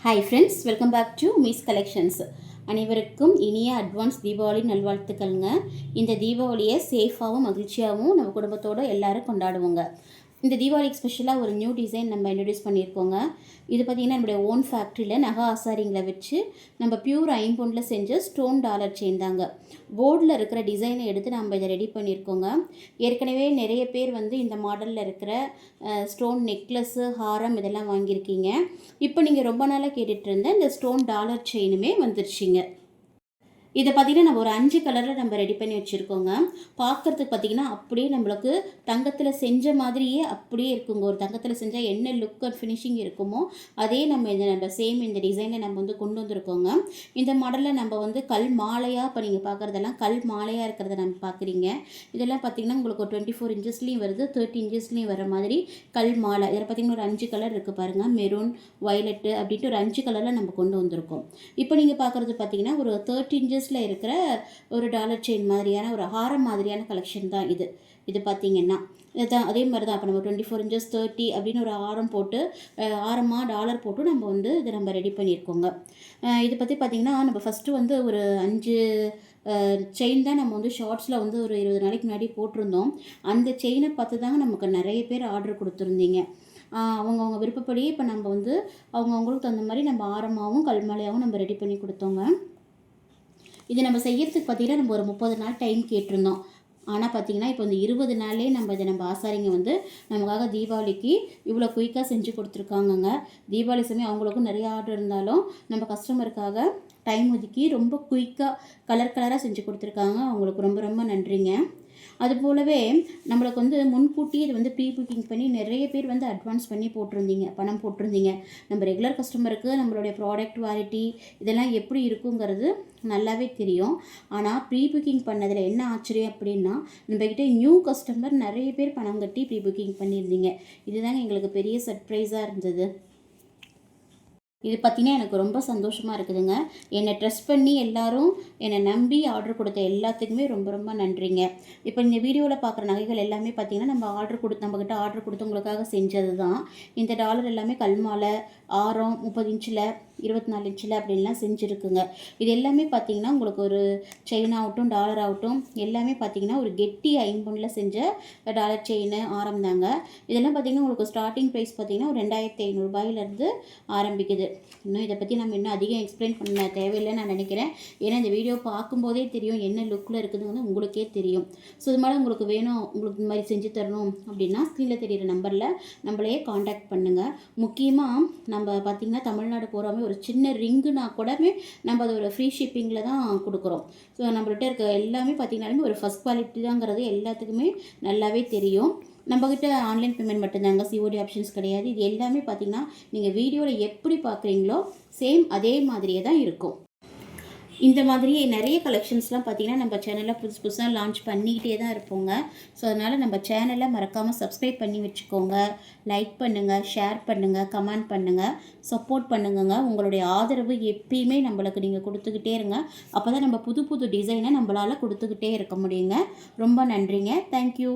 Hi friends, welcome back to மீஸ் collections. அனைவருக்கும் இனிய அட்வான்ஸ் தீபாவளி நல்வாழ்த்துக்கள்ங்க. இந்த தீபாவளியை சேஃபாகவும் மகிழ்ச்சியாகவும் நம்ம குடும்பத்தோடு எல்லோரும் கொண்டாடுவோங்க. இந்த தீபாவளிக்கு ஸ்பெஷலாக ஒரு நியூ டிசைன் நம்ம இன்ட்ரடியூஸ் பண்ணியிருக்கோங்க. இது பார்த்திங்கன்னா நம்மளுடைய ஓன் ஃபேக்ட்ரியில் நகை ஆசாரிங்களை வச்சு நம்ம பியூர் ஐம்பொன்னில் செஞ்ச ஸ்டோன் டாலர் செயின் தாங்க. போர்டில் இருக்கிற டிசைனை எடுத்து நம்ம இதை ரெடி பண்ணியிருக்கோங்க. ஏற்கனவே நிறைய பேர் இந்த மாடலில் இருக்கிற ஸ்டோன் நெக்லஸ்ஸு, ஹாரம் இதெல்லாம் வாங்கியிருக்கீங்க. இப்போ நீங்கள் ரொம்ப நாளாக கேட்டுட்டு இருந்த இந்த ஸ்டோன் டாலர் செயினுமே வந்துருச்சுங்க. இதை பார்த்திங்கன்னா நம்ம ஒரு 5 கலரில் நம்ம ரெடி பண்ணி வச்சுருக்கோங்க. பார்க்குறதுக்கு பார்த்திங்கன்னா அப்படியே நம்மளுக்கு தங்கத்தில் செஞ்ச மாதிரியே அப்படியே இருக்குங்க. ஒரு தங்கத்தில் செஞ்சால் என்ன லுக் அண்ட் ஃபினிஷிங் இருக்குமோ அதே நம்ம சேம் இந்த டிசைனை நம்ம கொண்டு வந்திருக்கோங்க. இந்த மாடலில் நம்ம கல் மாலையாக இப்போ நீங்கள் பார்க்குறதெல்லாம் கல் மாலையாக இருக்கிறத நம்ம பார்க்குறீங்க. இதெல்லாம் பார்த்திங்கன்னா உங்களுக்கு ஒரு 24 இன்ச்சஸ்லேயும் வருது, 30 இன்ச்சஸ்லேயும் வர மாதிரி கல் மாலை. இதில் பார்த்திங்கன்னா ஒரு 5 கலர் இருக்குது பாருங்கள். மெரூன், வயலட்டு அப்படின்ட்டு ஒரு 5 கலரில் நம்ம கொண்டு வந்திருக்கோம். இப்போ நீங்கள் பார்க்குறது பார்த்திங்கன்னா ஒரு 30 இன்ச்சஸ் இருக்கிற ஒரு டாலர் செயின் மாதிரியான ஒரு ஹாரம் மாதிரியான கலெக்ஷன் தான் இது. இது பார்த்திங்கன்னா இதுதான் அதே மாதிரி தான். இப்போ நம்ம 24 இன்ச்சஸ் 30 அப்படின்னு ஒரு ஆரம் போட்டு ஆரமாக டாலர் போட்டு நம்ம இதை நம்ம ரெடி பண்ணியிருக்கோங்க. இதை பற்றி பார்த்திங்கன்னா நம்ம ஃபஸ்ட்டு ஒரு 5 செயின் தான் நம்ம ஷார்ட்ஸில் ஒரு 20 நாளைக்கு முன்னாடி போட்டிருந்தோம். அந்த செயினை பார்த்து தாங்க நமக்கு நிறைய பேர் ஆர்டர் கொடுத்துருந்தீங்க. அவங்கவுங்க விருப்பப்படி இப்போ நம்ம அவங்கவுங்களுக்கு தகுந்த மாதிரி நம்ம ஆரமாகவும் கல்மாலையாகவும் நம்ம ரெடி பண்ணி கொடுத்தோங்க. இது நம்ம செய்யறதுக்கு பார்த்திங்கன்னா நம்ம ஒரு 30 நாள் டைம் கேட்டிருந்தோம். ஆனால் பார்த்திங்கன்னா இப்போ இந்த 20 நாள்லேயே நம்ம ஆசாரிங்க நமக்காக தீபாவளிக்கு இவ்வளோ குயிக்காக செஞ்சு கொடுத்துருக்காங்கங்க. தீபாவளி சமயம் அவங்களுக்கும் நிறைய ஆர்டர் இருந்தாலும் நம்ம கஸ்டமருக்காக டைம் ஒதுக்கி ரொம்ப குயிக்காக கலராக செஞ்சு கொடுத்துருக்காங்க. அவங்களுக்கு ரொம்ப ரொம்ப நன்றிங்க. அது போலவே நம்மளுக்கு முன்கூட்டி இது ப்ரீ புக்கிங் பண்ணி நிறைய பேர் அட்வான்ஸ் பண்ணி பணம் போட்டிருந்தீங்க. நம்ம ரெகுலர் கஸ்டமருக்கு நம்மளுடைய ப்ராடக்ட் குவாலிட்டி இதெல்லாம் எப்படி இருக்குங்கிறது நல்லாவே தெரியும். ஆனால் ப்ரீ புக்கிங் பண்ணதில் என்ன ஆச்சரியம் அப்படின்னா, நம்மக்கிட்ட நியூ கஸ்டமர் நிறைய பேர் பணம் கட்டி ப்ரீ புக்கிங் பண்ணியிருந்தீங்க. இதுதாங்க எங்களுக்கு பெரிய சர்ப்ரைஸாக இருந்தது. இது பார்த்திங்கன்னா எனக்கு ரொம்ப சந்தோஷமாக இருக்குதுங்க. என்னை ட்ரஸ்ட் பண்ணி எல்லோரும் என்னை நம்பி ஆர்டர் கொடுத்த எல்லாத்துக்குமே ரொம்ப ரொம்ப நன்றிங்க. இப்போ இந்த வீடியோவில் பார்க்குற நகைகள் எல்லாமே பார்த்திங்கன்னா நம்மக்கிட்ட ஆர்டர் கொடுத்தவங்களுக்காக செஞ்சது தான். இந்த டாலர் எல்லாமே கல்மாலை, ஆரம் 30 இன்ச்சில் 24 இன்ச்சில் அப்படின்லாம் செஞ்சுருக்குங்க. இது எல்லாமே பார்த்திங்கன்னா உங்களுக்கு ஒரு செயின் ஆகட்டும் டாலர் ஆகட்டும் எல்லாமே பார்த்திங்கன்னா ஒரு கெட்டி ஐம்பொன்னில் செஞ்ச டாலர் செயின் ஆரம் தாங்க. இதெல்லாம் பார்த்திங்கன்னா உங்களுக்கு ஸ்டார்டிங் ப்ரைஸ் பார்த்திங்கன்னா ஒரு 2500 ரூபாயிலேருந்து ஆரம்பிக்குது. இன்னும் இதை பற்றி நம்ம இன்னும் அதிகம் எக்ஸ்பிளைன் பண்ண தேவையில்லைன்னு நான் நினைக்கிறேன். ஏன்னா இந்த வீடியோ பார்க்கும்போதே தெரியும் என்ன லுக்கில் இருக்குதுன்னு உங்களுக்கே தெரியும். ஸோ இது மாதிரி உங்களுக்கு வேணும், உங்களுக்கு இந்த மாதிரி செஞ்சு தரணும் அப்படின்னா ஸ்க்ரீனில் தெரிகிற நம்பரில் நம்மளையே காண்டாக்ட் பண்ணுங்கள். முக்கியமாக நம்ம பார்த்திங்கன்னா தமிழ்நாடு போகாமல் ஒரு சின்ன ரிங்குனா கூடவே நம்ம அது ஒரு ஃப்ரீ ஷிப்பிங்கில் தான் கொடுக்குறோம். ஸோ நம்மள்கிட்ட இருக்க எல்லாமே பார்த்திங்கனாலுமே ஒரு ஃபஸ்ட் குவாலிட்டி தாங்கிறது எல்லாத்துக்குமே நல்லாவே தெரியும். நம்மக்கிட்ட ஆன்லைன் பேமெண்ட் மட்டும்தாங்க, சிஓடி ஆப்ஷன்ஸ் கிடையாது. இது எல்லாமே பார்த்திங்கன்னா நீங்கள் வீடியோவில் எப்படி பார்க்குறீங்களோ சேம் அதே மாதிரியே தான் இருக்கும். இந்த மாதிரி நிறைய கலெக்ஷன்ஸ்லாம் பார்த்திங்கன்னா நம்ம சேனலில் புதுசாக லான்ச் பண்ணிக்கிட்டே தான் இருப்போங்க. ஸோ அதனால் நம்ம சேனலை மறக்காமல் சப்ஸ்கிரைப் பண்ணி வச்சுக்கோங்க. லைக் பண்ணுங்கள், ஷேர் பண்ணுங்கள், கமெண்ட் பண்ணுங்கள், சப்போர்ட் பண்ணுங்க. உங்களுடைய ஆதரவு எப்பயுமே நம்மளுக்கு நீங்கள் கொடுத்துக்கிட்டே இருங்க. அப்போ தான் நம்ம புது புது டிசைனை நம்மளால் கொடுத்துக்கிட்டே இருக்க முடியுங்க. ரொம்ப நன்றிங்க. தேங்க்யூ.